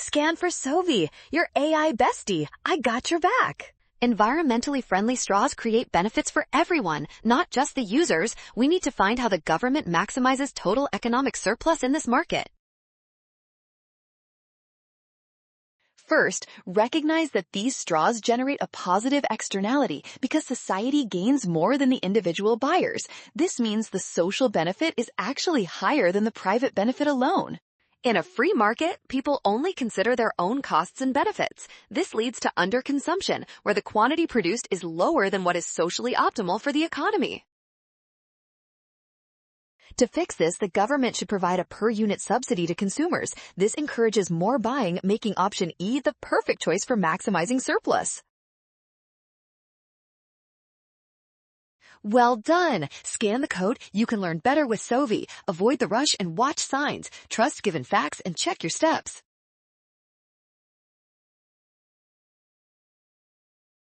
Scan for Sovi, your AI bestie. I got your back. Environmentally friendly straws create benefits for everyone, not just the users. We need to find how the government maximizes total economic surplus in this market. First, recognize that these straws generate a positive externality because society gains more than the individual buyers. This means the social benefit is actually higher than the private benefit alone. In a free market, people only consider their own costs and benefits. This leads to underconsumption, where the quantity produced is lower than what is socially optimal for the economy. To fix this, the government should provide a per-unit subsidy to consumers. This encourages more buying, making option E the perfect choice for maximizing surplus. Well done! Scan the code. You can learn better with Sovi. Avoid the rush and watch signs. Trust given facts and check your steps.